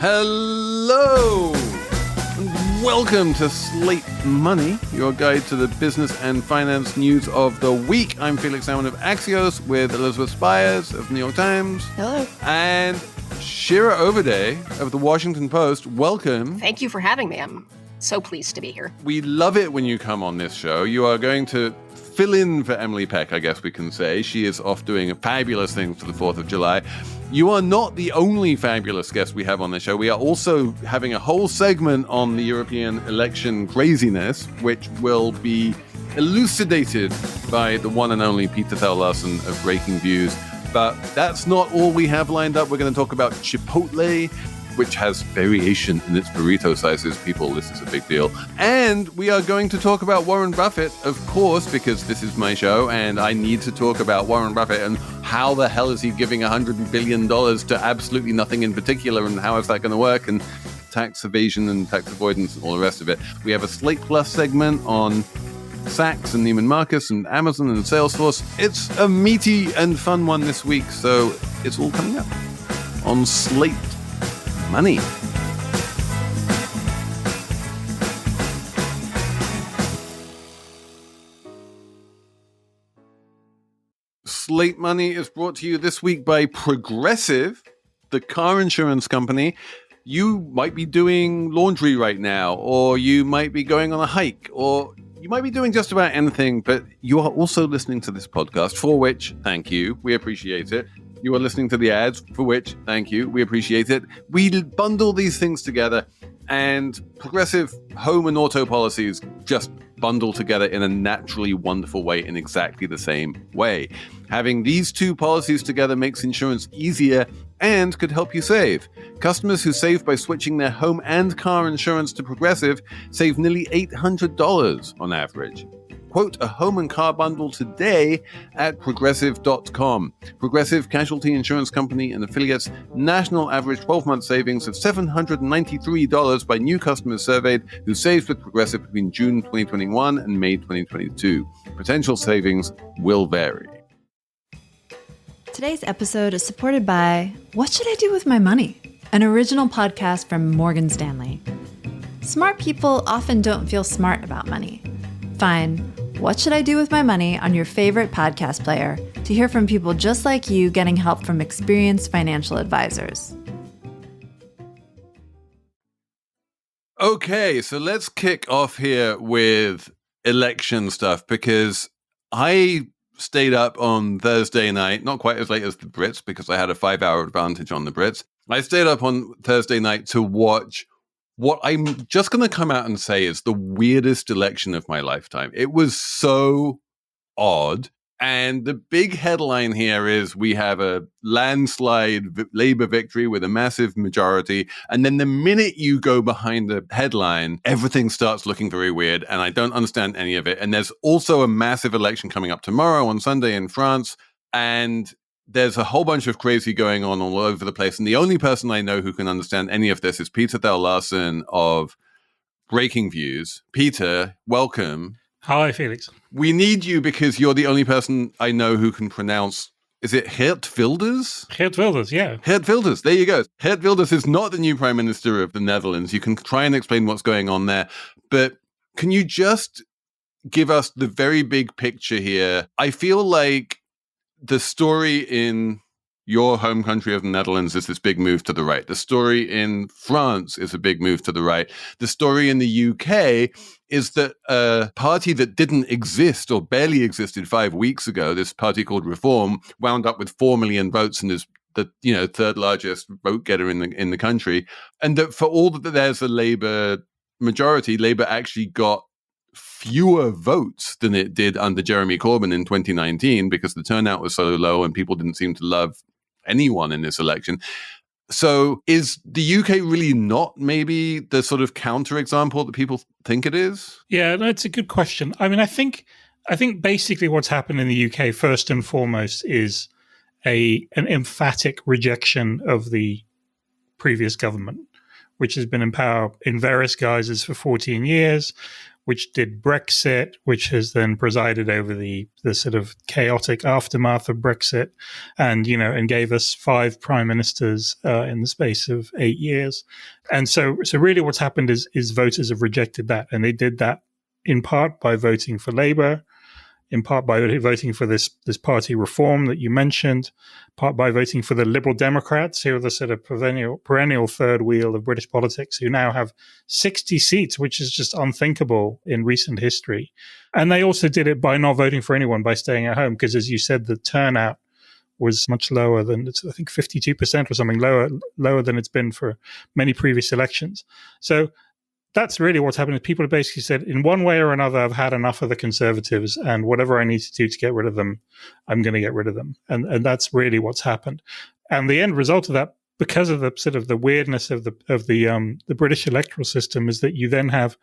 Hello, and welcome to Slate Money, your guide to the business and finance news of the week. I'm Felix Salmon of Axios with Elizabeth Spiers of the New York Times. Hello. And Shira Ovide of the Washington Post. Welcome. Thank you for having me. I'm so pleased to be here. We love it when you come on this show. You are going to fill in for Emily Peck, I guess we can say. She is off doing a fabulous thing for the 4th of July. You are not the only fabulous guest we have on the show. We are also having a whole segment on the European election craziness, which will be elucidated by the one and only Thal Larsen of Breaking Views. But that's not all we have lined up. We're going to talk about Chipotle, which has variation in its burrito sizes. People, this is a big deal. And we are going to talk about Warren Buffett, of course, because this is my show, and I need to talk about Warren Buffett and how the hell is he giving $100 billion to absolutely nothing in particular, and how is that going to work, and tax evasion and tax avoidance and all the rest of it. We have a Slate Plus segment on Saks and Nieman Marcus and Amazon and Salesforce. It's a meaty and fun one this week, so it's all coming up on Slate Money. Slate Money is brought to you this week by Progressive, the car insurance company. You might be doing laundry right now, or you might be going on a hike, or you might be doing just about anything, but you are also listening to this podcast, for which, thank you. We appreciate it. You are listening to the ads, for which, thank you. We appreciate it. We bundle these things together, and Progressive home and auto policies just bundle together in a naturally wonderful way, in exactly the same way. Having these two policies together makes insurance easier and could help you save. Customers who save by switching their home and car insurance to Progressive save nearly $800 on average. Quote a home and car bundle today at progressive.com. Progressive Casualty Insurance Company and affiliates, national average 12-month savings of $793 by new customers surveyed who saved with Progressive between June 2021 and May 2022. Potential savings will vary. Today's episode is supported by What Should I Do With My Money? An original podcast from Morgan Stanley. Smart people often don't feel smart about money. Find What Should I Do With My Money on your favorite podcast player to hear from people just like you getting help from experienced financial advisors. Okay, so let's kick off here with election stuff, because I stayed up on Thursday night, not quite as late as the Brits, because I had a 5-hour advantage on the Brits. I stayed up on Thursday night to watch what I'm just going to come out and say is the weirdest election of my lifetime. It was so odd. And the big headline here is we have a landslide Labour victory with a massive majority. And then the minute you go behind the headline, everything starts looking very weird. And I don't understand any of it. And there's also a massive election coming up tomorrow on Sunday in France. And there's a whole bunch of crazy going on all over the place. And the only person I know who can understand any of this is Thal Larsen of Breaking Views. Peter, welcome. Hi, Felix. We need you because you're the only person I know who can pronounce, is it Geert Wilders? Geert Wilders, yeah. Geert Wilders, there you go. Geert Wilders is not the new Prime Minister of the Netherlands. You can try and explain what's going on there. But can you just give us the very big picture here? I feel like the story in your home country of the Netherlands is this big move to the right. The story in France is a big move to the right. The story in the UK is that a party that didn't exist or barely existed 5 weeks ago, this party called Reform, wound up with 4 million votes and is the third largest vote getter in the country. And that for all that there's a Labour majority, Labour actually got fewer votes than it did under Jeremy Corbyn in 2019 because the turnout was so low and people didn't seem to love anyone in this election. So is the UK really not maybe the sort of counterexample that people think it is? Yeah, that's a good question. I mean, I think basically what's happened in the UK first and foremost is an emphatic rejection of the previous government, which has been in power in various guises for 14 years, which did Brexit, which has then presided over the sort of chaotic aftermath of Brexit, and gave us 5 prime ministers in the space of 8 years. And so really what's happened is voters have rejected that, and they did that in part by voting for Labour, in part by voting for this party reform that you mentioned, part by voting for the Liberal Democrats, who are the sort of perennial third wheel of British politics, who now have 60 seats, which is just unthinkable in recent history. And they also did it by not voting for anyone, by staying at home, because as you said, the turnout was much lower than, I think 52% or something, lower than it's been for many previous elections. So that's really what's happened. People have basically said, in one way or another, I've had enough of the Conservatives, and whatever I need to do to get rid of them, I'm going to get rid of them. And that's really what's happened. And the end result of that, because of the sort of the weirdness of the British electoral system, is that you then have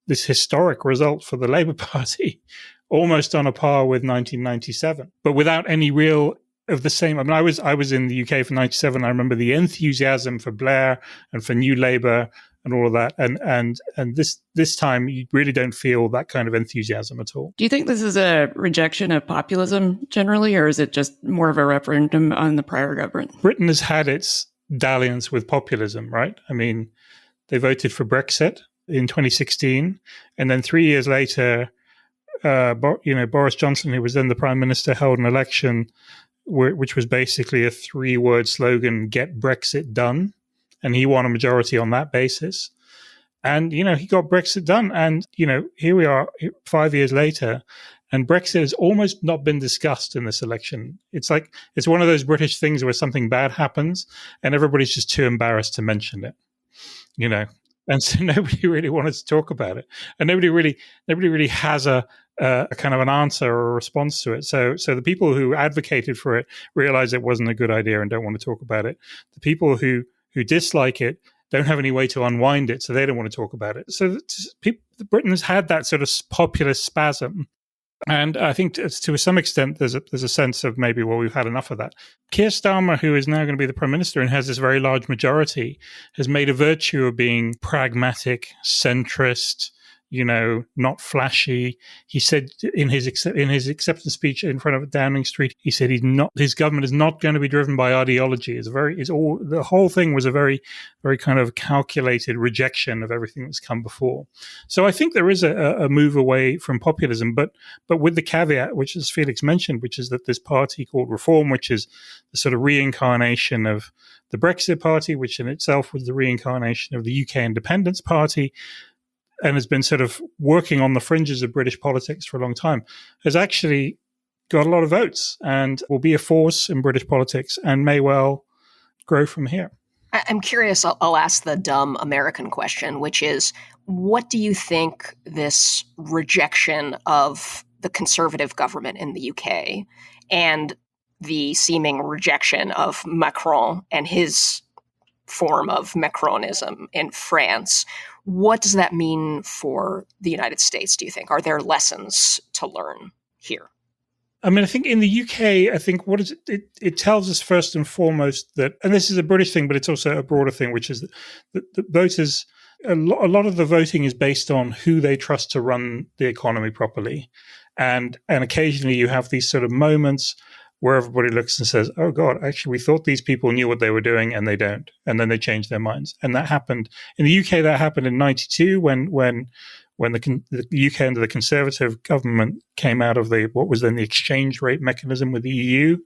this historic result for the Labour Party, almost on a par with 1997, but without any real of the same. I mean, I was in the UK for 97. I remember the enthusiasm for Blair and for New Labour and all of that. And this time you really don't feel that kind of enthusiasm at all. Do you think this is a rejection of populism generally, or is it just more of a referendum on the prior government? Britain has had its dalliance with populism, right? I mean, they voted for Brexit in 2016, and then 3 years later, Boris Johnson, who was then the Prime Minister, held an election which was basically a 3-word slogan, "Get Brexit Done." And he won a majority on that basis. And, he got Brexit done. And, here we are 5 years later, and Brexit has almost not been discussed in this election. It's like, it's one of those British things where something bad happens and everybody's just too embarrassed to mention it, And so nobody really wanted to talk about it. And nobody really has a kind of an answer or a response to it. So the people who advocated for it realize it wasn't a good idea and don't want to talk about it. The people who dislike it don't have any way to unwind it, so they don't want to talk about it. So Britain has had that sort of populist spasm. And I think to some extent there's a sense of maybe, well, we've had enough of that. Keir Starmer, who is now going to be the Prime Minister and has this very large majority, has made a virtue of being pragmatic, centrist, not flashy. He said in his acceptance speech in front of Downing Street, he said his government is not going to be driven by ideology. The whole thing was a very, very kind of calculated rejection of everything that's come before. So I think there is a move away from populism, but with the caveat, which as Felix mentioned, which is that this party called Reform, which is the sort of reincarnation of the Brexit Party, which in itself was the reincarnation of the UK Independence Party, and has been sort of working on the fringes of British politics for a long time, has actually got a lot of votes and will be a force in British politics and may well grow from here. I'm curious, I'll ask the dumb American question, which is, what do you think this rejection of the Conservative government in the UK and the seeming rejection of Macron and his form of Macronism in France, what does that mean for the United States, do you think? Are there lessons to learn here? I mean, I think in the UK, what is it? It tells us first and foremost that, and this is a British thing, but it's also a broader thing, which is that the voters, a lot of the voting is based on who they trust to run the economy properly. And occasionally you have these sort of moments where everybody looks and says, oh God, actually, we thought these people knew what they were doing and they don't. And then they change their minds. And that happened in the UK. That happened in 92 when the UK under the Conservative government came out of what was then the exchange rate mechanism with the EU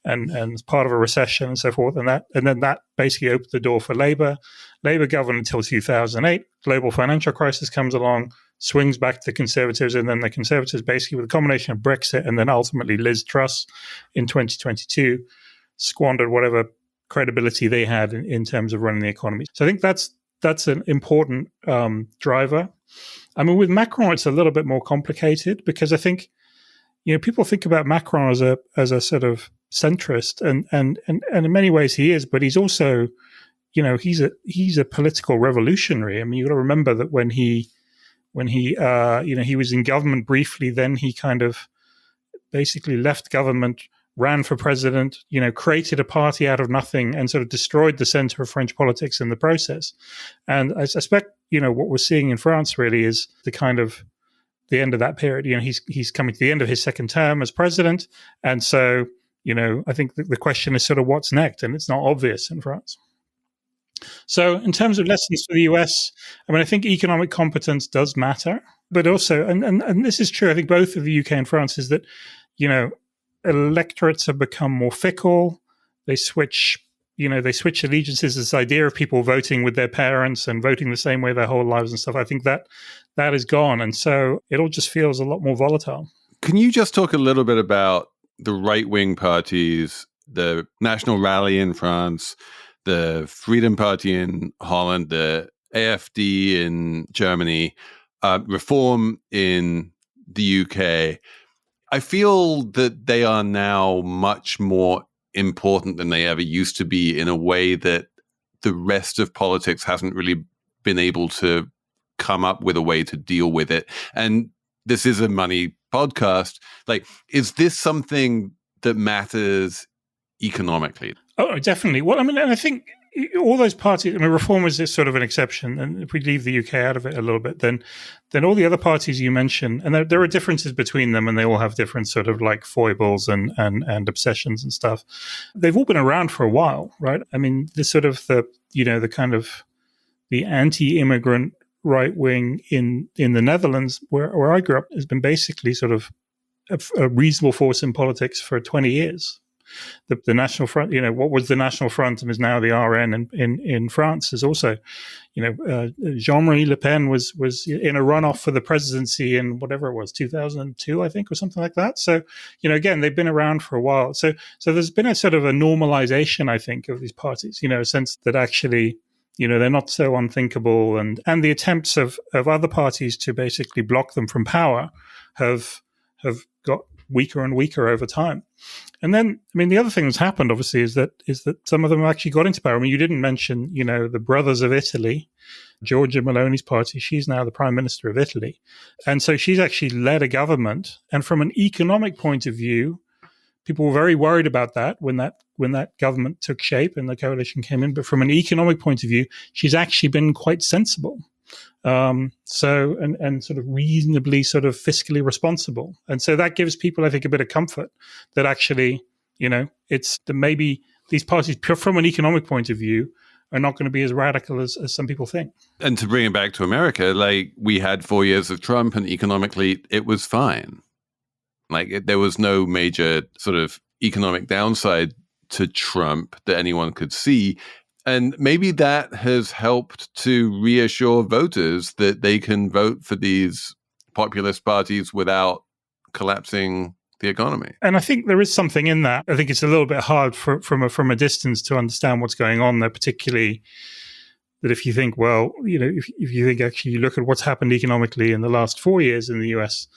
and as part of a recession and so forth. And then that basically opened the door for Labour. Labour governed until 2008. Global financial crisis comes along, swings back to the Conservatives, and then the Conservatives basically with a combination of Brexit and then ultimately Liz Truss in 2022 squandered whatever credibility they had in terms of running the economy. So I think that's an important driver. I mean, with Macron, it's a little bit more complicated because I think, people think about Macron as a sort of centrist, and in many ways he is, but he's also, he's a political revolutionary. I mean, you've got to remember that when he was in government briefly, then he kind of basically left government, ran for president, created a party out of nothing and sort of destroyed the center of French politics in the process. And I suspect, what we're seeing in France really is the kind of the end of that period. He's coming to the end of his second term as president, and so I think the question is sort of what's next, and it's not obvious in France. So in terms of lessons for the US, I think economic competence does matter, but also, and this is true, I think both of the UK and France, is that, electorates have become more fickle. They switch allegiances. This idea of people voting with their parents and voting the same way their whole lives and stuff. I think that is gone. And so it all just feels a lot more volatile. Can you just talk a little bit about the right-wing parties, the National Rally in France, the Freedom Party in Holland, the AFD in Germany, Reform in the UK? I feel that they are now much more important than they ever used to be, in a way that the rest of politics hasn't really been able to come up with a way to deal with it. And this is a money podcast. Like, is this something that matters economically? Oh, definitely. Well, and I think all those parties, Reform is sort of an exception. And if we leave the UK out of it a little bit, then all the other parties you mentioned, and there are differences between them, and they all have different sort of like foibles and obsessions and stuff. They've all been around for a while, right? The sort of the kind of the anti-immigrant right wing in the Netherlands, where I grew up, has been basically sort of a reasonable force in politics for 20 years. The National Front, what was the National Front and is now the RN in France, is also, Jean-Marie Le Pen was in a runoff for the presidency in whatever it was, 2002, I think, or something like that. So, again, they've been around for a while. So there's been a sort of a normalization, I think, of these parties, a sense that actually, they're not so unthinkable, and the attempts of other parties to basically block them from power have got weaker and weaker over time. And then, the other thing that's happened, obviously, is that some of them actually got into power. You didn't mention, the Brothers of Italy, Giorgia Meloni's party. She's now the Prime Minister of Italy. And so she's actually led a government. And from an economic point of view, people were very worried about that when that government took shape and the coalition came in. But from an economic point of view, she's actually been quite sensible. So sort of reasonably sort of fiscally responsible. And so that gives people, I think, a bit of comfort that actually, it's that maybe these parties, from an economic point of view, are not going to be as radical as some people think. And to bring it back to America, like, we had 4 years of Trump, and economically it was fine. Like, there was no major sort of economic downside to Trump that anyone could see. And maybe that has helped to reassure voters that they can vote for these populist parties without collapsing the economy. And I think there is something in that. I think it's a little bit hard from a distance to understand what's going on there, particularly that if you think, well, if you think actually you look at what's happened economically in the last 4 years in the US,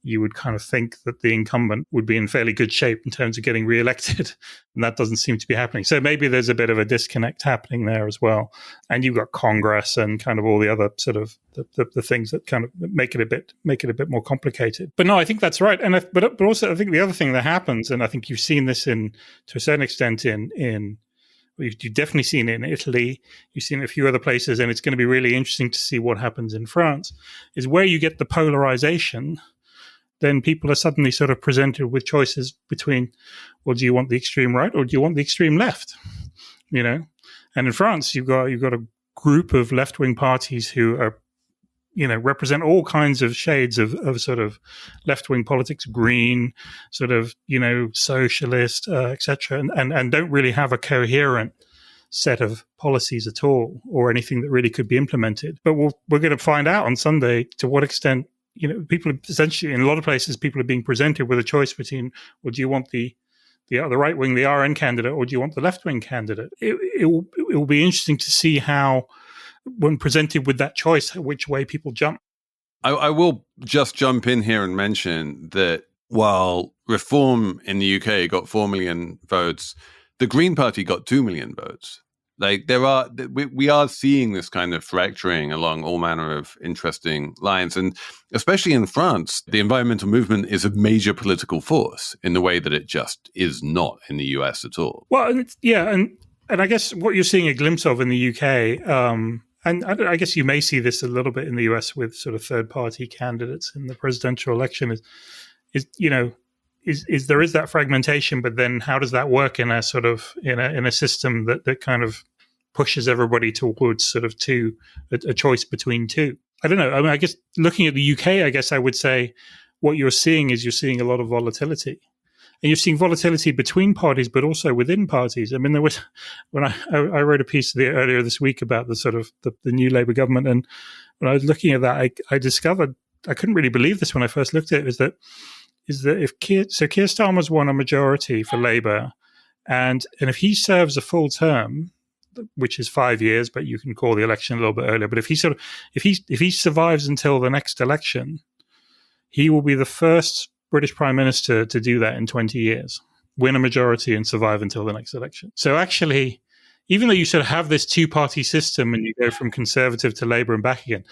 you would kind of think that the incumbent would be in fairly good shape in terms of getting reelected. And that doesn't seem to be happening. So maybe there's a bit of a disconnect happening there as well. And you've got Congress and kind of all the other sort of the things that kind of make it a bit more complicated. But no, I think that's right. And but also I think the other thing that happens, and I think you've seen this to a certain extent you've definitely seen it in Italy, you've seen it in a few other places, and it's going to be really interesting to see what happens in France, is where you get the polarization. Then people are suddenly sort of presented with choices between, well, do you want the extreme right or do you want the extreme left? And in France, you've got a group of left-wing parties who are, represent all kinds of shades of sort of left-wing politics, green, sort of, socialist, etc., and don't really have a coherent set of policies at all or anything that really could be implemented. But we're going to find out on Sunday to what extent. People essentially, in a lot of places, people are being presented with a choice between, well, do you want the right wing, the RN candidate, or do you want the left wing candidate? It will be interesting to see how, when presented with that choice, which way people jump. I will just jump in here and mention that while Reform in the UK got 4 million votes, the Green Party got 2 million votes. Like, we are seeing this kind of fracturing along all manner of interesting lines. And especially in France, the environmental movement is a major political force in the way that it just is not in the US at all. Well, and I guess what you're seeing a glimpse of in the UK, And I guess you may see this a little bit in the US with sort of third-party candidates in the presidential election. Is there is that fragmentation, but then how does that work in a sort of in a system that kind of pushes everybody towards sort of a choice between two? I don't know. I mean, I guess looking at the UK, I guess I would say what you're seeing a lot of volatility. And you're seeing volatility between parties, but also within parties. I mean, there was when I wrote a piece earlier this week about the sort of the new Labour government, and when I was looking at that, I discovered I couldn't really believe this when I first looked at it. Is that if Keir Starmer's won a majority for Labour, and if he serves a full term, which is 5 years, but you can call the election a little bit earlier. But if he survives until the next election, he will be the first British Prime Minister to do that in 20 years, win a majority and survive until the next election. So actually, even though you sort of have this two-party system and you go from Conservative to Labour and back again,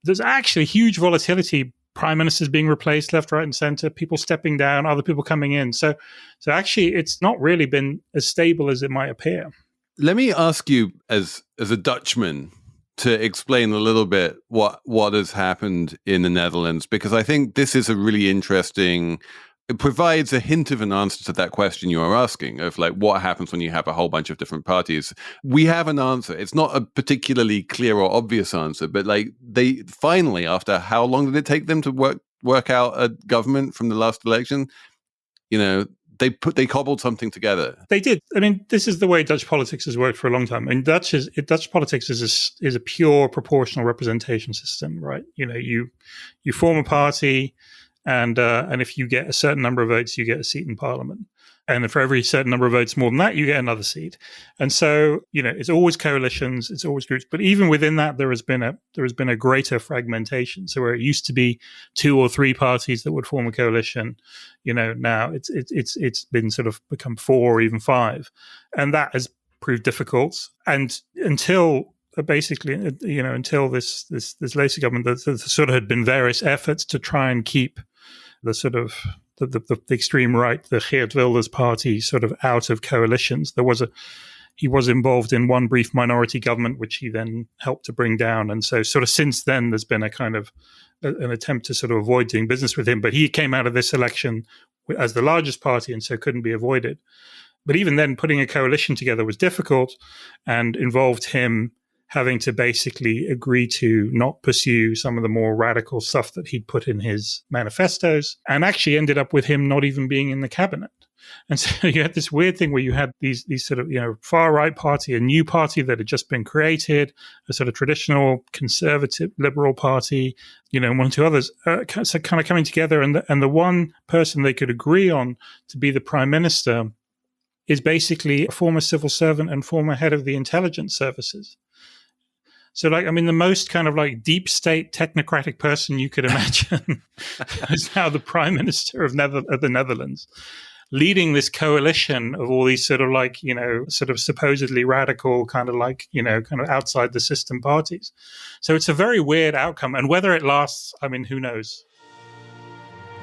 there's actually huge volatility. Prime ministers being replaced left, right, and centre, people stepping down, other people coming in. So actually, it's not really been as stable as it might appear. Let me ask you, as a Dutchman, to explain a little bit what has happened in the Netherlands, because I think this is a really interesting. It provides a hint of an answer to that question you are asking of like what happens when you have a whole bunch of different parties. We have an answer. It's not a particularly clear or obvious answer, but like they finally, after how long did it take them to work out a government from the last election? You know, they cobbled something together. They did. I mean, this is the way Dutch politics has worked for a long time. I mean, Dutch politics is a pure proportional representation system, right? You know, you form a party. And if you get a certain number of votes, you get a seat in Parliament. And for every certain number of votes more than that, you get another seat. And so, you know, it's always coalitions, it's always groups. But even within that, there has been a greater fragmentation. So where it used to be 2 or 3 parties that would form a coalition, you know, now it's been sort of become 4 or even 5, and that has proved difficult. And until basically, you know, until this Labour government, there sort of had been various efforts to try and keep the sort of the extreme right, the Geert Wilders party, sort of out of coalitions. He was involved in one brief minority government, which he then helped to bring down. And so sort of since then, there's been a kind of an attempt to sort of avoid doing business with him. But he came out of this election as the largest party and so couldn't be avoided. But even then, putting a coalition together was difficult and involved him having to basically agree to not pursue some of the more radical stuff that he'd put in his manifestos, and actually ended up with him not even being in the cabinet. And so you had this weird thing where you had these sort of, you know, far-right party, a new party that had just been created, a sort of traditional conservative liberal party, you know, and 1 or 2 others, so kind of coming together. And the one person they could agree on to be the prime minister is basically a former civil servant and former head of the intelligence services. So, like, I mean, the most kind of like deep state technocratic person you could imagine is now the prime minister of the Netherlands, leading this coalition of all these sort of like, you know, sort of supposedly radical kind of like, you know, kind of outside the system parties. So it's a very weird outcome. And whether it lasts, I mean, who knows?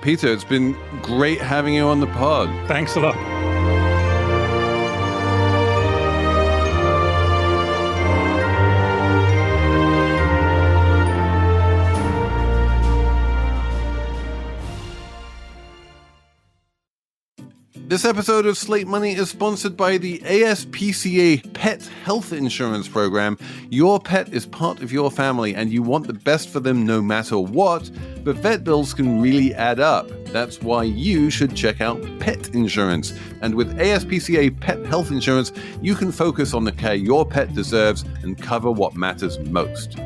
Peter, it's been great having you on the pod. Thanks a lot. This episode of Slate Money is sponsored by the ASPCA Pet Health Insurance Program. Your pet is part of your family and you want the best for them no matter what, but vet bills can really add up. That's why you should check out pet insurance. And with ASPCA Pet Health Insurance, you can focus on the care your pet deserves and cover what matters most.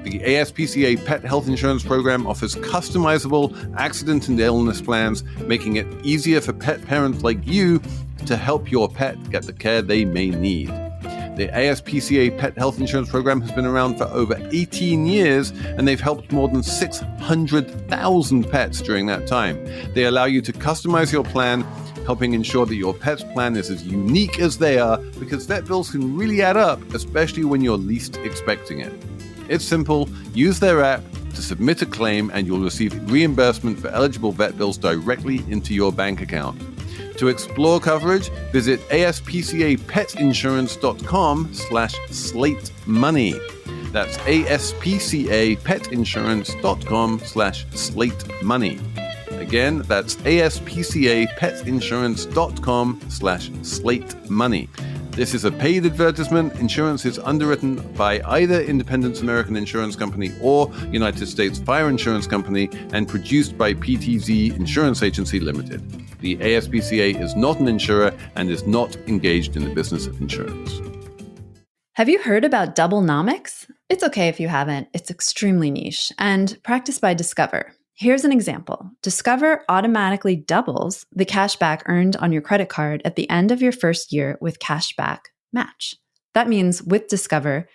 The ASPCA Pet Health Insurance Program offers customizable accident and illness plans, making it easier for pet parents like you to help your pet get the care they may need. The ASPCA Pet Health Insurance Program has been around for over 18 years, and they've helped more than 600,000 pets during that time. They allow you to customize your plan, helping ensure that your pet's plan is as unique as they are, because vet bills can really add up, especially when you're least expecting it. It's simple. Use their app to submit a claim and you'll receive reimbursement for eligible vet bills directly into your bank account. To explore coverage, visit aspcapetinsurance.com/slatemoney. That's aspcapetinsurance.com/Slate Money. Again, that's aspcapetinsurance.com/Slate Money. This is a paid advertisement. Insurance is underwritten by either Independence American Insurance Company or United States Fire Insurance Company and produced by PTZ Insurance Agency Limited. The ASPCA is not an insurer and is not engaged in the business of insurance. Have you heard about Doublenomics? It's okay if you haven't. It's extremely niche and practiced by Discover. Here's an example. Discover automatically doubles the cash back earned on your credit card at the end of your first year with cashback match. That means with Discover,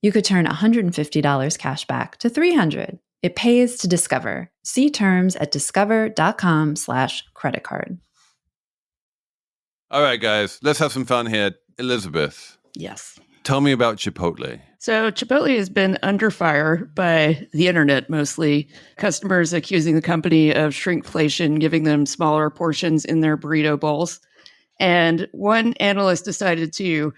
you could turn $150 cash back to $300. It pays to Discover. See terms at discover.com/credit card. All right, guys, let's have some fun here. Elizabeth, Yes. tell me about Chipotle. So Chipotle has been under fire by the internet mostly. Customers accusing the company of shrinkflation, giving them smaller portions in their burrito bowls. And one analyst decided to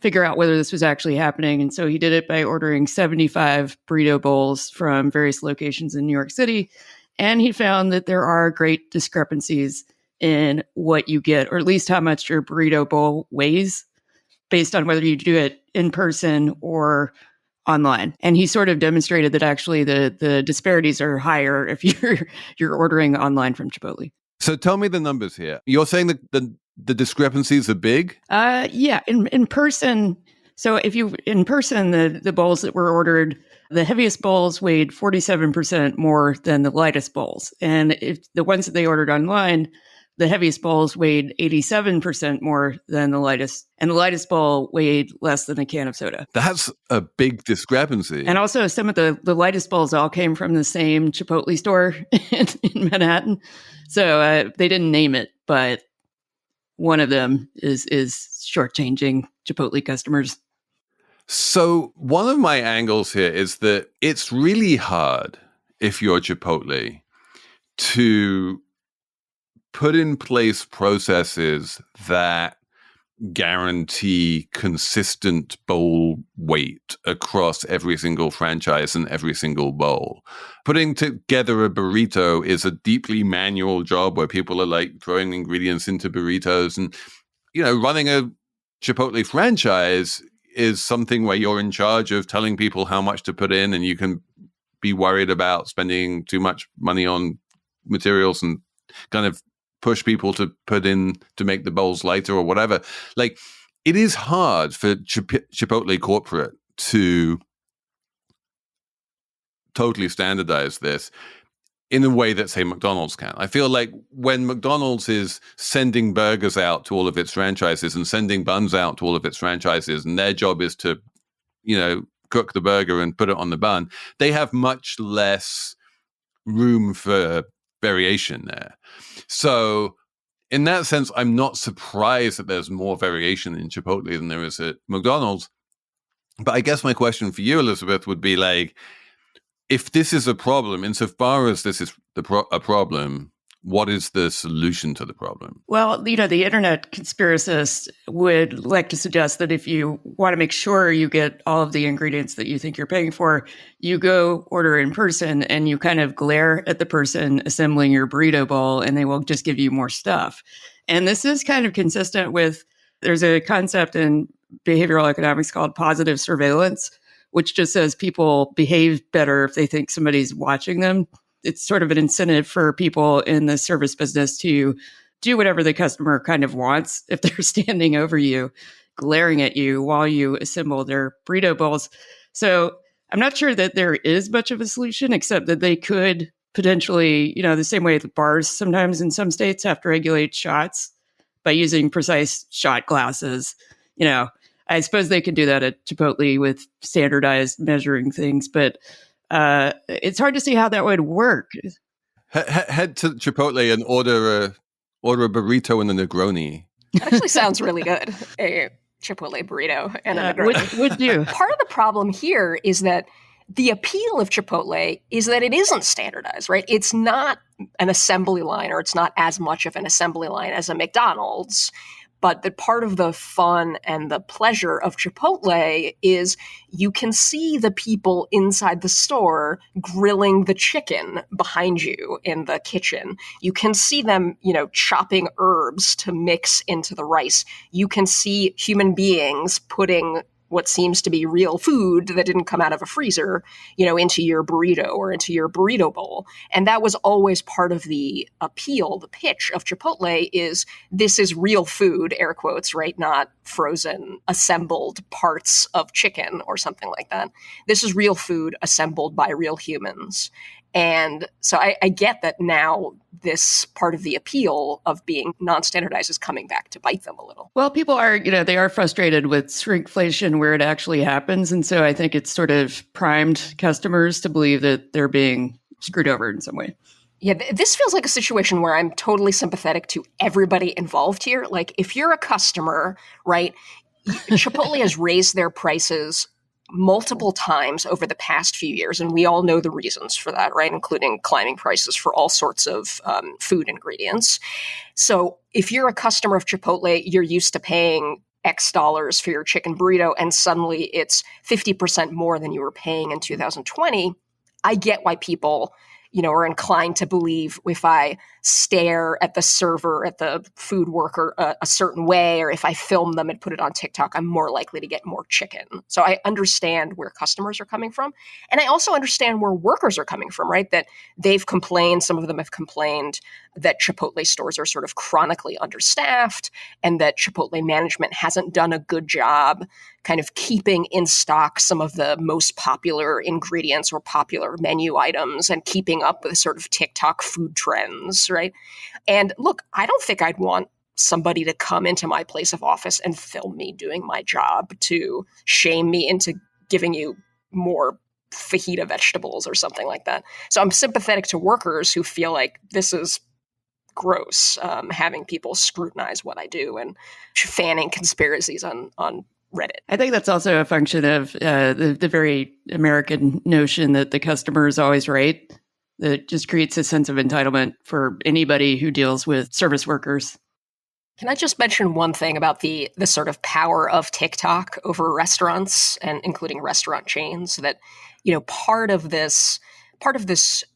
figure out whether this was actually happening. And so he did it by ordering 75 burrito bowls from various locations in New York City. And he found that there are great discrepancies in what you get, or at least how much your burrito bowl weighs, based on whether you do it in person or online. And he sort of demonstrated that actually the disparities are higher if you're ordering online from Chipotle. So tell me the numbers here. You're saying that the discrepancies are big? Yeah, in person. So if you in person, the bowls that were ordered, the heaviest bowls weighed 47% more than the lightest bowls. And if the ones that they ordered online, the heaviest bowls weighed 87% more than the lightest, and the lightest bowl weighed less than a can of soda. That's a big discrepancy. And also, some of the lightest bowls all came from the same Chipotle store in Manhattan. So they didn't name it, but one of them is shortchanging Chipotle customers. So one of my angles here is that it's really hard, if you're Chipotle, to put in place processes that guarantee consistent bowl weight across every single franchise and every single bowl. Putting together a burrito is a deeply manual job where people are like throwing ingredients into burritos. And, running a Chipotle franchise is something where you're in charge of telling people how much to put in, and you can be worried about spending too much money on materials and kind of push people to put in to make the bowls lighter or whatever. Like, it is hard for Chipotle corporate to totally standardize this in a way that, say, McDonald's can. I feel like when McDonald's is sending burgers out to all of its franchises and sending buns out to all of its franchises, and their job is to, cook the burger and put it on the bun, they have much less room for variation there. So in that sense, I'm not surprised that there's more variation in Chipotle than there is at McDonald's. But I guess my question for you, Elizabeth, would be like, if this is a problem, insofar as this is a problem, what is the solution to the problem? Well, the internet conspiracists would like to suggest that if you want to make sure you get all of the ingredients that you think you're paying for, you go order in person and you kind of glare at the person assembling your burrito bowl, and they will just give you more stuff. And this is kind of consistent with, there's a concept in behavioral economics called positive surveillance, which just says people behave better if they think somebody's watching them. It's sort of an incentive for people in the service business to do whatever the customer kind of wants if they're standing over you, glaring at you while you assemble their burrito bowls. So I'm not sure that there is much of a solution, except that they could potentially, the same way that bars sometimes in some states have to regulate shots by using precise shot glasses. I suppose they could do that at Chipotle with standardized measuring things, but it's hard to see how that would work. Head to Chipotle and order a burrito and a Negroni. That actually sounds really good. A Chipotle burrito and a Negroni. Would do. Part of the problem here is that the appeal of Chipotle is that it isn't standardized, right? It's not an assembly line, or it's not as much of an assembly line as a McDonald's, but that part of the fun and the pleasure of Chipotle is you can see the people inside the store grilling the chicken behind you in the kitchen. You can see them, chopping herbs to mix into the rice. You can see human beings putting what seems to be real food that didn't come out of a freezer, into your burrito or into your burrito bowl. And that was always part of the appeal, the pitch of Chipotle is this is real food, air quotes, right? Not frozen, assembled parts of chicken or something like that. This is real food assembled by real humans. And so I get that now this part of the appeal of being non-standardized is coming back to bite them a little. Well, people are, they are frustrated with shrinkflation where it actually happens. And so I think it's sort of primed customers to believe that they're being screwed over in some way. Yeah, this feels like a situation where I'm totally sympathetic to everybody involved here. Like if you're a customer, right, Chipotle has raised their prices multiple times over the past few years, and we all know the reasons for that, right? Including climbing prices for all sorts of food ingredients. So if you're a customer of Chipotle, you're used to paying X dollars for your chicken burrito, and suddenly it's 50% more than you were paying in 2020. I get why people are inclined to believe if I stare at the server, at the food worker a certain way, or if I film them and put it on TikTok, I'm more likely to get more chicken. So I understand where customers are coming from. And I also understand where workers are coming from, right? That they've complained, some of them have complained that Chipotle stores are sort of chronically understaffed and that Chipotle management hasn't done a good job kind of keeping in stock some of the most popular ingredients or popular menu items and keeping up with sort of TikTok food trends, right? And look, I don't think I'd want somebody to come into my place of office and film me doing my job to shame me into giving you more fajita vegetables or something like that. So I'm sympathetic to workers who feel like this is gross, having people scrutinize what I do and fanning conspiracies on Reddit. I think that's also a function of the very American notion that the customer is always right. That just creates a sense of entitlement for anybody who deals with service workers. Can I just mention one thing about the sort of power of TikTok over restaurants and including restaurant chains? That part of this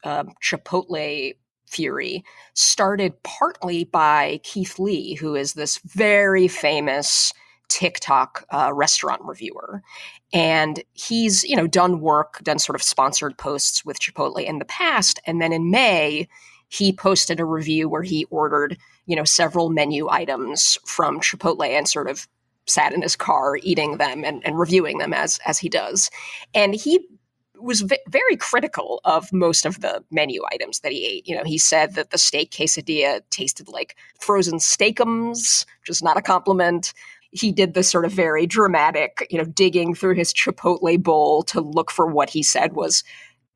Chipotle fury started partly by Keith Lee, who is this very famous TikTok restaurant reviewer. And he's, done sort of sponsored posts with Chipotle in the past. And then in May, he posted a review where he ordered, several menu items from Chipotle and sort of sat in his car eating them and reviewing them as he does. And he was very critical of most of the menu items that he ate. He said that the steak quesadilla tasted like frozen steakums, which is not a compliment. He did this sort of very dramatic, digging through his Chipotle bowl to look for what he said was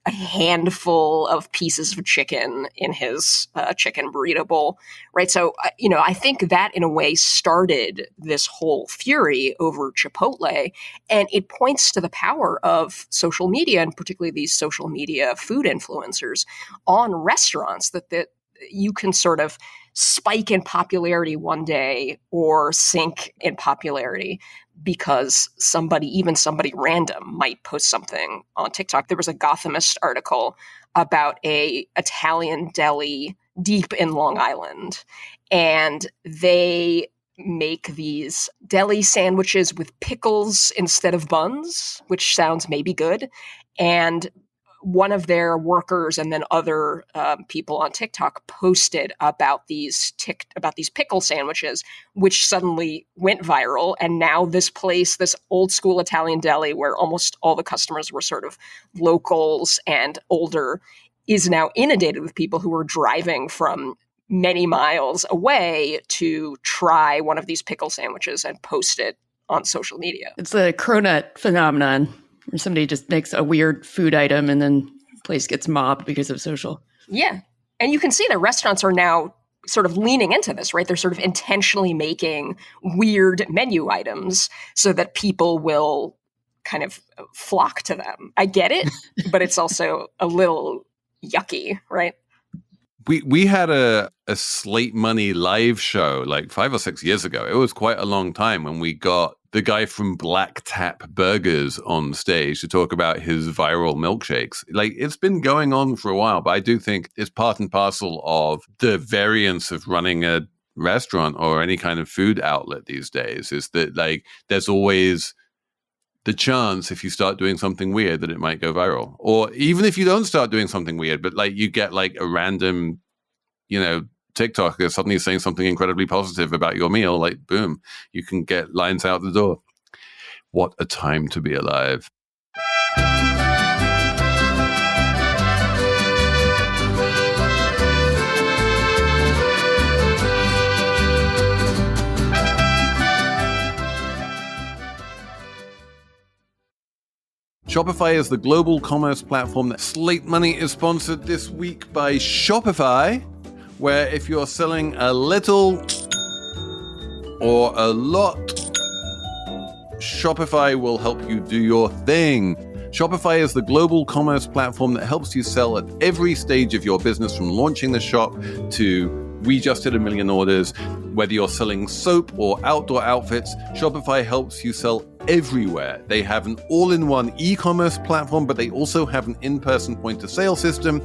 a handful of pieces of chicken in his chicken burrito bowl, right? So, I think that in a way started this whole fury over Chipotle, and it points to the power of social media, and particularly these social media food influencers on restaurants, that you can sort of spike in popularity one day or sink in popularity because somebody random might post something on TikTok. There was a Gothamist article about a Italian deli deep in Long Island, and they make these deli sandwiches with pickles instead of buns, which sounds maybe good. And one of their workers and then other people on TikTok posted about these pickle sandwiches, which suddenly went viral. And now this place, this old school Italian deli where almost all the customers were sort of locals and older, is now inundated with people who are driving from many miles away to try one of these pickle sandwiches and post it on social media. It's the cronut phenomenon, where somebody just makes a weird food item and then the place gets mobbed because of social. Yeah. And you can see that restaurants are now sort of leaning into this, right? They're sort of intentionally making weird menu items so that people will kind of flock to them. I get it, but it's also a little yucky, right? We had a Slate Money live show like 5 or 6 years ago. It was quite a long time when we got the guy from Black Tap Burgers on stage to talk about his viral milkshakes. Like, it's been going on for a while, but I do think it's part and parcel of the variance of running a restaurant or any kind of food outlet these days, is that like there's always the chance, if you start doing something weird, that it might go viral. Or even if you don't start doing something weird, but like you get like a random, TikToker suddenly saying something incredibly positive about your meal, like boom, you can get lines out the door. What a time to be alive. Shopify is the global commerce platform that Slate Money is sponsored this week by Shopify, where if you're selling a little or a lot, Shopify will help you do your thing. Shopify is the global commerce platform that helps you sell at every stage of your business, from launching the shop to we just hit 1 million orders. Whether you're selling soap or outdoor outfits, Shopify helps you sell everywhere. They have an all-in-one e-commerce platform, but they also have an in-person point-of-sale system.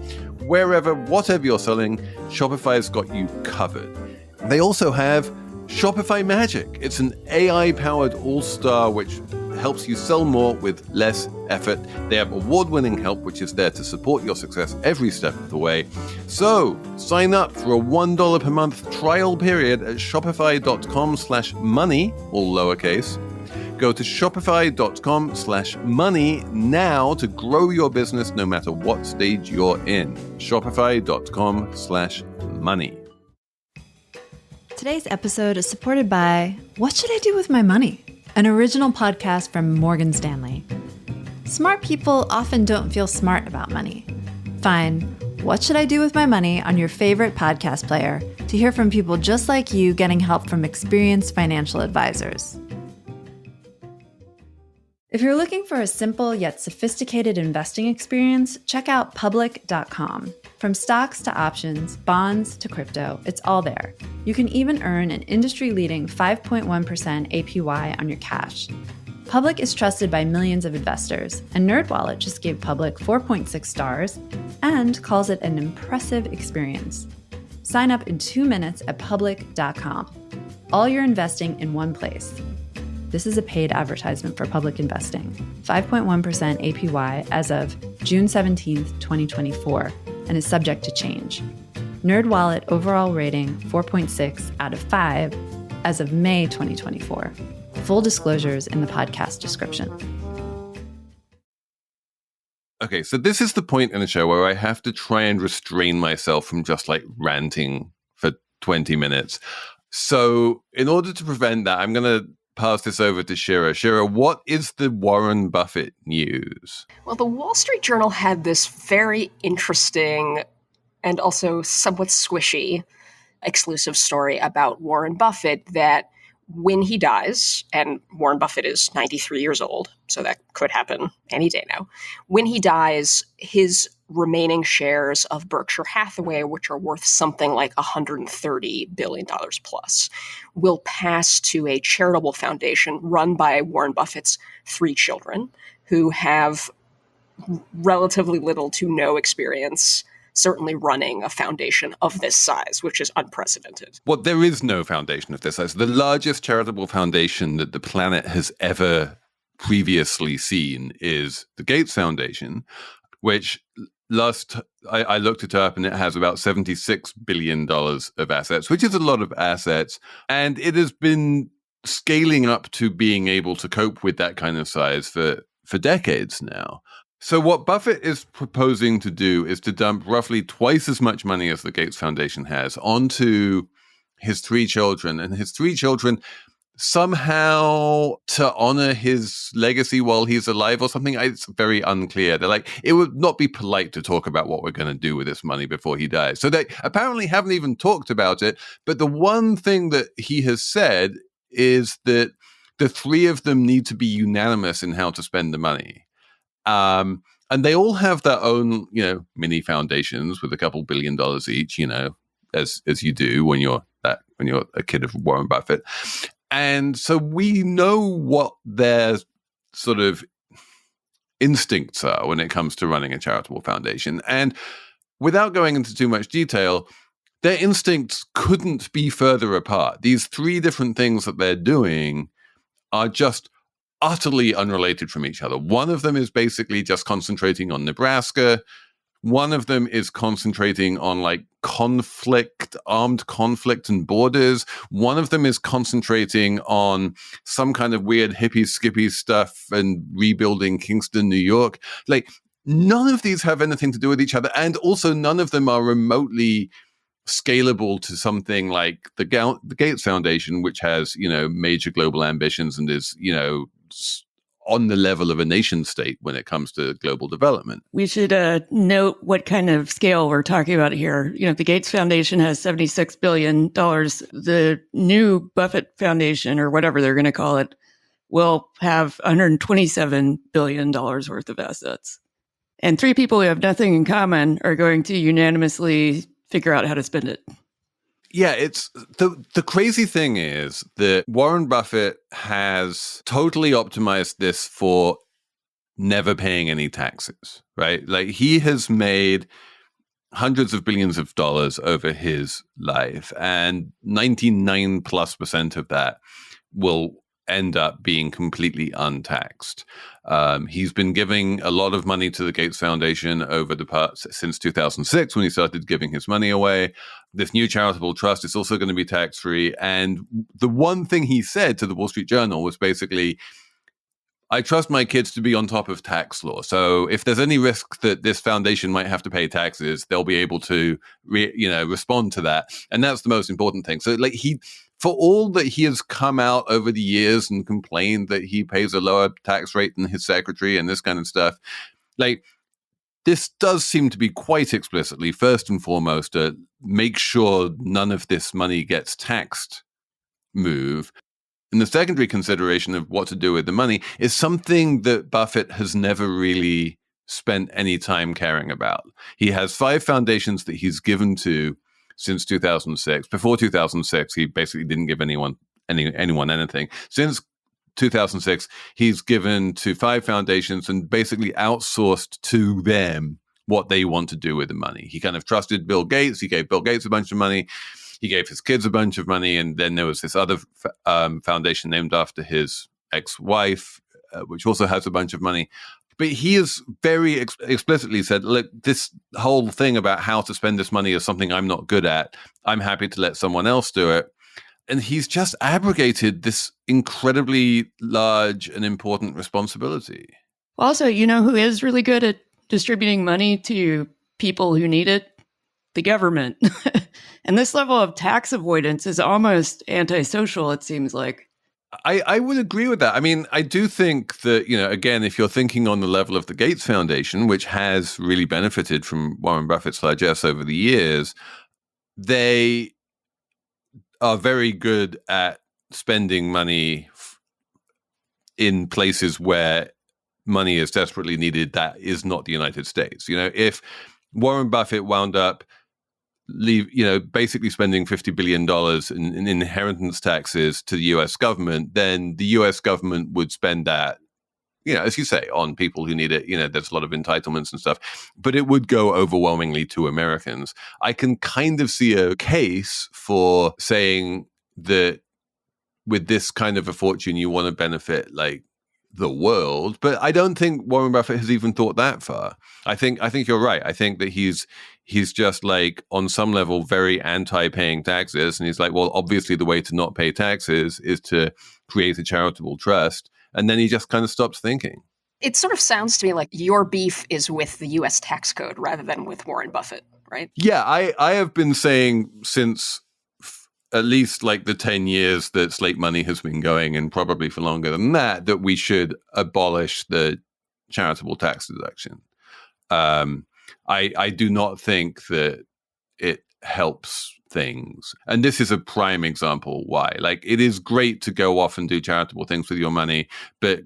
Wherever, whatever you're selling, Shopify's got you covered. They also have Shopify Magic. It's an AI-powered all-star which helps you sell more with less effort. They have award-winning help, which is there to support your success every step of the way. So sign up for a $1 per month trial period at shopify.com/money, all lowercase. Go to shopify.com/money now to grow your business no matter what stage you're in. Shopify.com/money. Today's episode is supported by What Should I Do With My Money? An original podcast from Morgan Stanley. Smart people often don't feel smart about money. Find What Should I Do With My Money on your favorite podcast player to hear from people just like you getting help from experienced financial advisors. If you're looking for a simple yet sophisticated investing experience, check out public.com. From stocks to options, bonds to crypto, it's all there. You can even earn an industry-leading 5.1% APY on your cash. Public is trusted by millions of investors, and NerdWallet just gave Public 4.6 stars and calls it an impressive experience. Sign up in 2 minutes at public.com. All your investing in one place. This is a paid advertisement for Public Investing. 5.1% APY as of June 17th, 2024, and is subject to change. NerdWallet overall rating 4.6 out of 5 as of May 2024. Full disclosures in the podcast description. Okay, so this is the point in the show where I have to try and restrain myself from just like ranting for 20 minutes. So in order to prevent that, I'm going to pass this over to Shira. Shira, what is the Warren Buffett news? Well, the Wall Street Journal had this very interesting and also somewhat squishy exclusive story about Warren Buffett that when he dies, and Warren Buffett is 93 years old, so that could happen any day now. When he dies, his remaining shares of Berkshire Hathaway, which are worth something like $130 billion plus, will pass to a charitable foundation run by Warren Buffett's 3 children, who have relatively little to no experience certainly running a foundation of this size, which is unprecedented. Well, there is no foundation of this size. The largest charitable foundation that the planet has ever previously seen is the Gates Foundation, which I looked it up, and it has about $76 billion of assets, which is a lot of assets. And it has been scaling up to being able to cope with that kind of size for decades now. So what Buffett is proposing to do is to dump roughly twice as much money as the Gates Foundation has onto his 3 children. And his 3 children, somehow to honor his legacy while he's alive or something, it's very unclear. They're like, it would not be polite to talk about what we're going to do with this money before he dies. So they apparently haven't even talked about it. But the one thing that he has said is that the 3 of them need to be unanimous in how to spend the money. And they all have their own, mini foundations with a couple $1 billion each, as you do when you're a kid of Warren Buffett. And so we know what their sort of instincts are when it comes to running a charitable foundation. And without going into too much detail, their instincts couldn't be further apart. These three different things that they're doing are just utterly unrelated from each other. One of them is basically just concentrating on Nebraska. One of them is concentrating on armed conflict and borders. One of them is concentrating on some kind of weird hippie skippy stuff and rebuilding Kingston, New York. None of these have anything to do with each other. And also none of them are remotely scalable to something like the Gates Foundation, which has, major global ambitions and is, on the level of a nation state when it comes to global development. We should note what kind of scale we're talking about here. The Gates Foundation has $76 billion. The new Buffett Foundation, or whatever they're going to call it, will have $127 billion worth of assets. And three people who have nothing in common are going to unanimously figure out how to spend it. Yeah, it's the crazy thing is that Warren Buffett has totally optimized this for never paying any taxes, right? He has made hundreds of billions of dollars over his life, and 99+% of that will end up being completely untaxed. He's been giving a lot of money to the Gates Foundation since 2006 when he started giving his money away. This new charitable trust is also going to be tax-free. And the one thing he said to the Wall Street Journal was basically, I trust my kids to be on top of tax law. So if there's any risk that this foundation might have to pay taxes, they'll be able to respond to that. And that's the most important thing. So for all that he has come out over the years and complained that he pays a lower tax rate than his secretary and this kind of stuff, this does seem to be quite explicitly, first and foremost, a make sure none of this money gets taxed move. And the secondary consideration of what to do with the money is something that Buffett has never really spent any time caring about. He has 5 foundations that he's given to since 2006. Before 2006, he basically didn't give anyone anything. Since 2006, he's given to 5 foundations and basically outsourced to them what they want to do with the money. He kind of trusted Bill Gates. He gave Bill Gates a bunch of money. He gave his kids a bunch of money. And then there was this other foundation named after his ex-wife, which also has a bunch of money. But he has very explicitly said, look, this whole thing about how to spend this money is something I'm not good at. I'm happy to let someone else do it. And he's just abrogated this incredibly large and important responsibility. Also, who is really good at distributing money to people who need it? The government. And this level of tax avoidance is almost antisocial, it seems like. I would agree with that. I mean, I do think that, again, if you're thinking on the level of the Gates Foundation, which has really benefited from Warren Buffett's largesse over the years, they are very good at spending money in places where money is desperately needed. That is not the United States. If Warren Buffett wound up basically spending $50 billion in inheritance taxes to the U.S. government, then the U.S. government would spend that, as you say, on people who need it. There's a lot of entitlements and stuff, but it would go overwhelmingly to Americans. I can kind of see a case for saying that with this kind of a fortune, you want to benefit the world, but I don't think Warren Buffett has even thought that far. I think you're right. I think that he's just on some level very anti-paying taxes, and he's like, well, obviously the way to not pay taxes is to create a charitable trust, and then he just kind of stops thinking. It sort of sounds to me like your beef is with the U.S. tax code rather than with Warren Buffett, right? Yeah, I have been saying since at least the 10 years that Slate Money has been going, and probably for longer than that we should abolish the charitable tax deduction. I do not think that it helps things. And this is a prime example why. It is great to go off and do charitable things with your money, but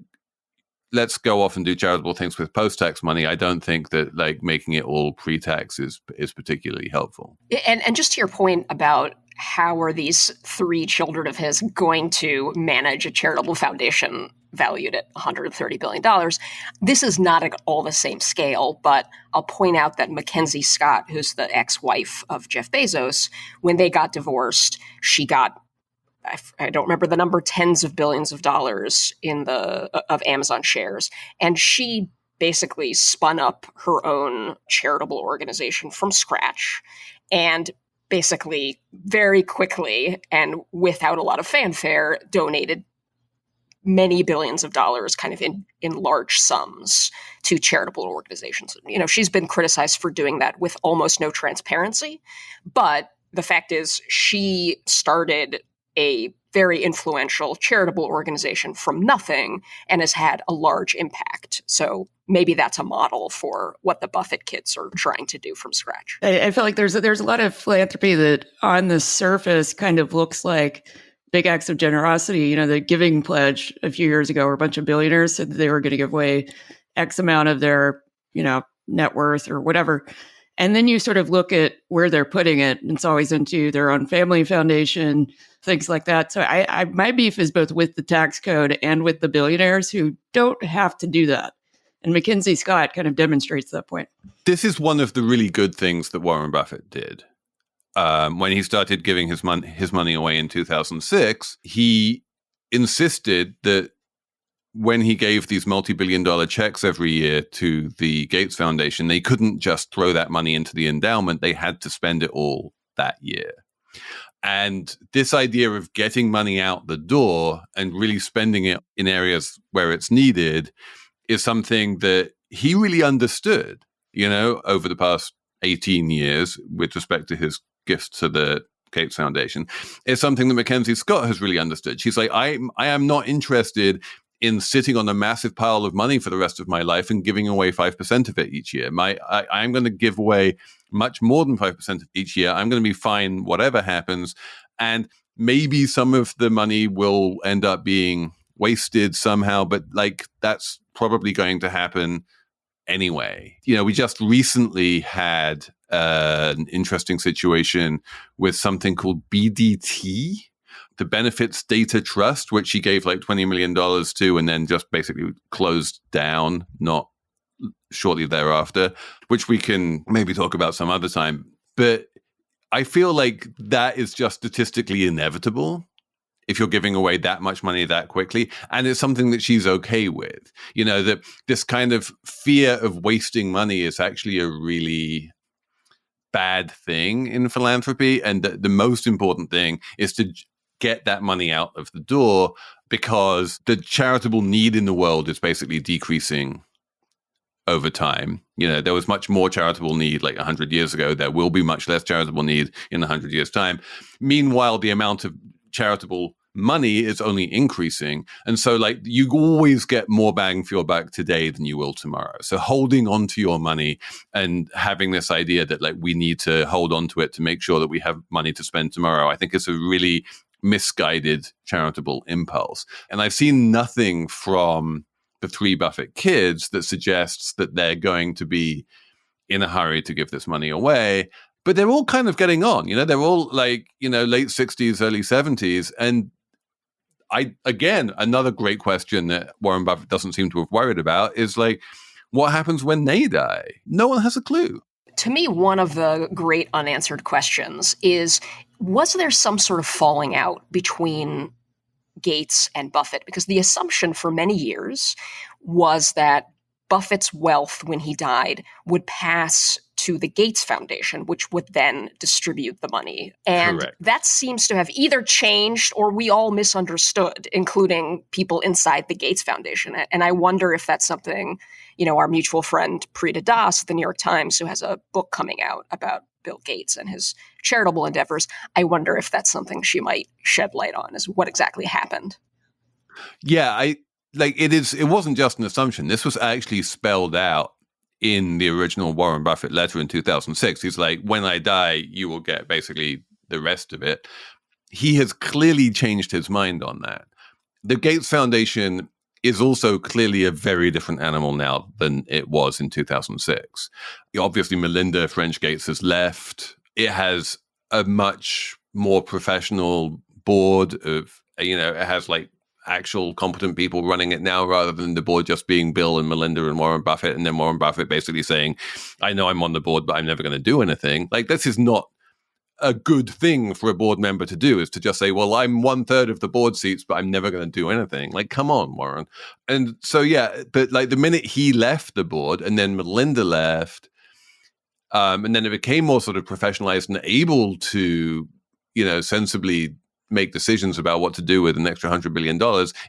let's go off and do charitable things with post-tax money, I don't think that like making it all pre-tax is particularly helpful. And just to your point about how are these 3 children of his going to manage a charitable foundation valued at $130 billion, this is not at all the same scale, but I'll point out that Mackenzie Scott, who's the ex-wife of Jeff Bezos, when they got divorced, she got, I don't remember the number, tens of billions of dollars of Amazon shares. And she basically spun up her own charitable organization from scratch and basically very quickly and without a lot of fanfare donated many billions of dollars kind of in large sums to charitable organizations. You know, she's been criticized for doing that with almost no transparency. But the fact is she started a very influential charitable organization from nothing and has had a large impact. So maybe that's a model for what the Buffett kids are trying to do from scratch. I feel like there's a lot of philanthropy that on the surface kind of looks like big acts of generosity. You know, the Giving Pledge a few years ago where a bunch of billionaires said that they were going to give away X amount of their, net worth or whatever. And then you sort of look at where they're putting it, and it's always into their own family foundation, things like that. So my beef is both with the tax code and with the billionaires who don't have to do that. And Mackenzie Scott kind of demonstrates that point. This is one of the really good things that Warren Buffett did. When he started giving his money away in 2006, he insisted that when he gave these multi-billion-dollar checks every year to the Gates Foundation, they couldn't just throw that money into the endowment. They had to spend it all that year. And this idea of getting money out the door and really spending it in areas where it's needed is something that he really understood, over the past 18 years with respect to his gifts to the Gates Foundation. It's something that Mackenzie Scott has really understood. She's like, I am not interested in sitting on a massive pile of money for the rest of my life and giving away 5% of it each year. I'm going to give away much more than 5% each year. I'm going to be fine whatever happens. And maybe some of the money will end up being wasted somehow, but that's probably going to happen anyway. We just recently had an interesting situation with something called BDT, the Benefits Data Trust, which he gave $20 million to and then just basically closed down not shortly thereafter, which we can maybe talk about some other time. But I feel like that is just statistically inevitable if you're giving away that much money that quickly. And it's something that she's okay with. That this kind of fear of wasting money is actually a really bad thing in philanthropy. And the most important thing is to get that money out of the door, because the charitable need in the world is basically decreasing over time. There was much more charitable need 100 years ago. There will be much less charitable need in 100 years' time. Meanwhile, the amount of charitable money is only increasing. And so you always get more bang for your buck today than you will tomorrow. So holding on to your money and having this idea that we need to hold on to it to make sure that we have money to spend tomorrow, I think is a really misguided charitable impulse. And I've seen nothing from the 3 Buffett kids that suggests that they're going to be in a hurry to give this money away. But they're all kind of getting on, they're all late 60s, early 70s. And again, another great question that Warren Buffett doesn't seem to have worried about is what happens when they die? No one has a clue. To me, one of the great unanswered questions is, was there some sort of falling out between Gates and Buffett? Because the assumption for many years was that Buffett's wealth when he died would pass to the Gates Foundation, which would then distribute the money. And Correct. That seems to have either changed or we all misunderstood, including people inside the Gates Foundation. And I wonder if that's something, our mutual friend Prita Das at the New York Times, who has a book coming out about Bill Gates and his charitable endeavors, I wonder if that's something she might shed light on, is what exactly happened. Yeah, it wasn't just an assumption. This was actually spelled out in the original Warren Buffett letter in 2006. He's like, when I die, you will get basically the rest of it. He has clearly changed his mind on that. The Gates Foundation is also clearly a very different animal now than it was in 2006. Obviously, Melinda French Gates has left. It has a much more professional board of, it has like actual competent people running it now rather than the board just being Bill and Melinda and Warren Buffett. And then Warren Buffett basically saying, I know I'm on the board, but I'm never going to do anything. Like, this is not a good thing for a board member to do, is to just say, well, I'm 1/3 of the board seats, but I'm never going to do anything. Like, come on, Warren. And so, yeah, but like the minute he left the board and then Melinda left, and then it became more sort of professionalized and able to, sensibly make decisions about what to do with an extra $100 billion,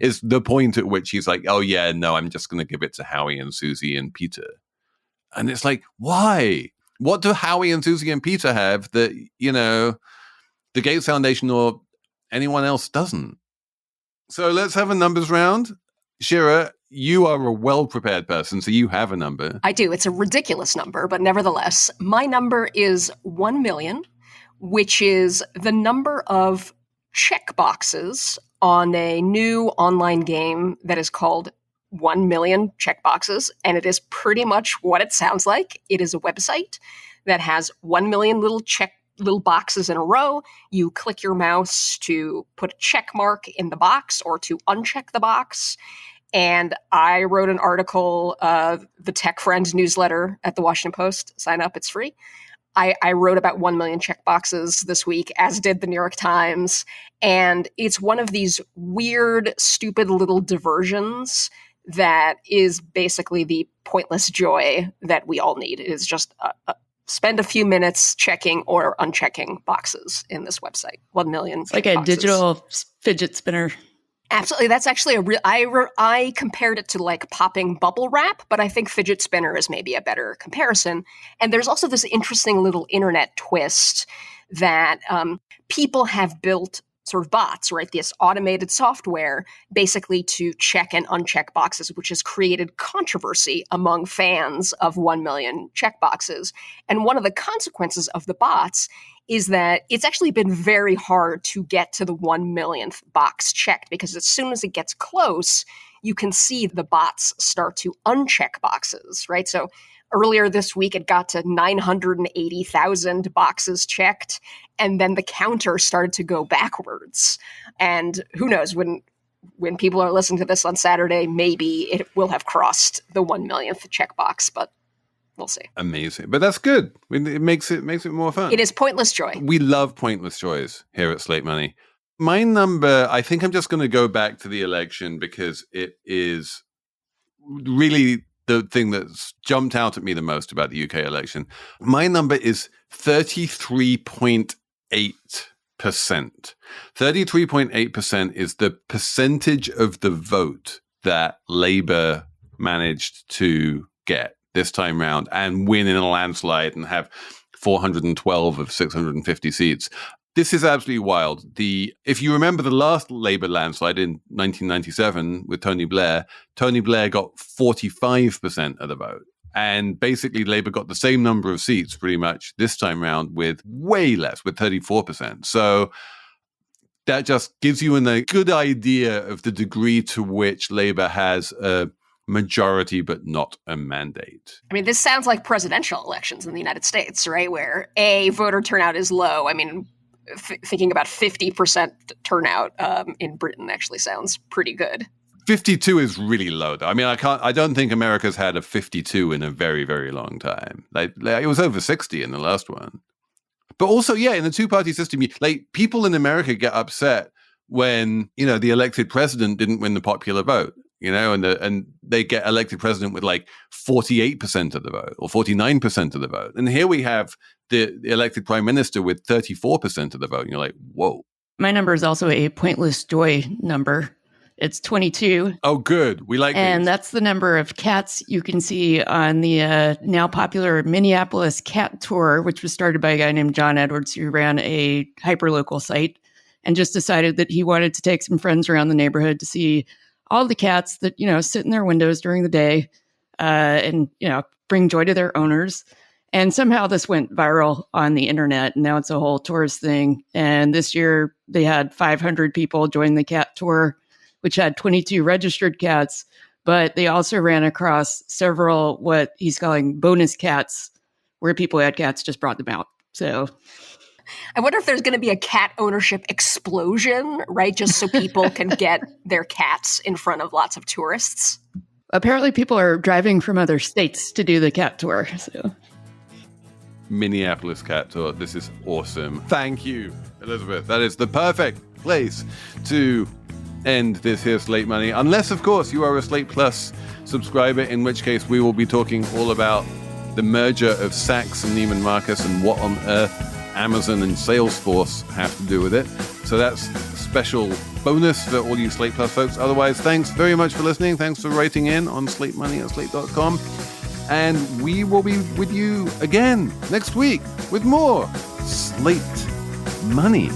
is the point at which he's like, oh, yeah, no, I'm just going to give it to Howie and Susie and Peter. And it's like, why? What do Howie and Susie and Peter have that, the Gates Foundation or anyone else doesn't? So let's have a numbers round. Shira, you are a well-prepared person, so you have a number. I do. It's a ridiculous number, but nevertheless, my number is 1 million, which is the number of check boxes on a new online game that is called 1 million checkboxes, and it is pretty much what it sounds like. It is a website that has 1 million little boxes in a row. You click your mouse to put a check mark in the box or to uncheck the box. And I wrote an article, the Tech Friends newsletter at the Washington Post. Sign up, it's free. I wrote about 1 million checkboxes this week, as did the New York Times. And it's one of these weird, stupid little diversions that is basically the pointless joy that we all need. It is just spend a few minutes checking or unchecking boxes in this website. 1 million. It's like a digital fidget spinner. Absolutely. That's actually a real, I compared it to like popping bubble wrap, but I think fidget spinner is maybe a better comparison. And there's also this interesting little internet twist that people have built sort of bots, right? This automated software basically to check and uncheck boxes, which has created controversy among fans of 1 million checkboxes. And one of the consequences of the bots is that it's actually been very hard to get to the 1 millionth box checked, because as soon as it gets close, you can see the bots start to uncheck boxes, right? So earlier this week, it got to 980,000 boxes checked, and then the counter started to go backwards. And who knows, when people are listening to this on Saturday, maybe it will have crossed the 1 millionth checkbox, but we'll see. Amazing. But that's good. It makes it more fun. It is pointless joy. We love pointless joys here at Slate Money. My number, I think I'm just going to go back to the election because it is really the thing that's jumped out at me the most about the UK election. My number is 33.8%. 33.8% is the percentage of the vote that Labour managed to get this time round and win in a landslide and have 412 of 650 seats. This is absolutely wild. If you remember the last Labour landslide in 1997 with Tony Blair got 45% of the vote. And basically Labour got the same number of seats pretty much this time round with way less, with 34%. So that just gives you a good idea of the degree to which Labour has a majority but not a mandate. I mean, this sounds like presidential elections in the United States, right? Where voter turnout is low. I mean, thinking about 50% turnout in Britain actually sounds pretty good. 52 is really low, though. I mean, I don't think America's had a 52 in a very, very long time. Like it was over 60 in the last one. But also, yeah, in the two-party system, people in America get upset when, the elected president didn't win the popular vote. And they get elected president with like 48% of the vote or 49% of the vote. And here we have the elected prime minister with 34% of the vote. And you're like, whoa. My number is also a pointless joy number. It's 22. Oh, good. We like And these. that's the number of cats you can see on the now popular Minneapolis cat tour, which was started by a guy named John Edwards, who ran a hyperlocal site and just decided that he wanted to take some friends around the neighborhood to see all the cats that, sit in their windows during the day and, bring joy to their owners. And somehow this went viral on the internet. And now it's a whole tourist thing. And this year they had 500 people join the cat tour, which had 22 registered cats, but they also ran across several what he's calling bonus cats, where people who had cats just brought them out. So I wonder if there's going to be a cat ownership explosion, right? Just so people can get their cats in front of lots of tourists. Apparently people are driving from other states to do the cat tour. So Minneapolis cat tour. This is awesome. Thank you, Elizabeth. That is the perfect place to end this here Slate Money. Unless, of course, you are a Slate Plus subscriber, in which case we will be talking all about the merger of Saks and Nieman Marcus and what on earth Amazon and Salesforce have to do with it. So that's a special bonus for all you Slate Plus folks. Otherwise, thanks very much for listening. Thanks for writing in on Slate Money at slate.com. And we will be with you again next week with more Slate Money.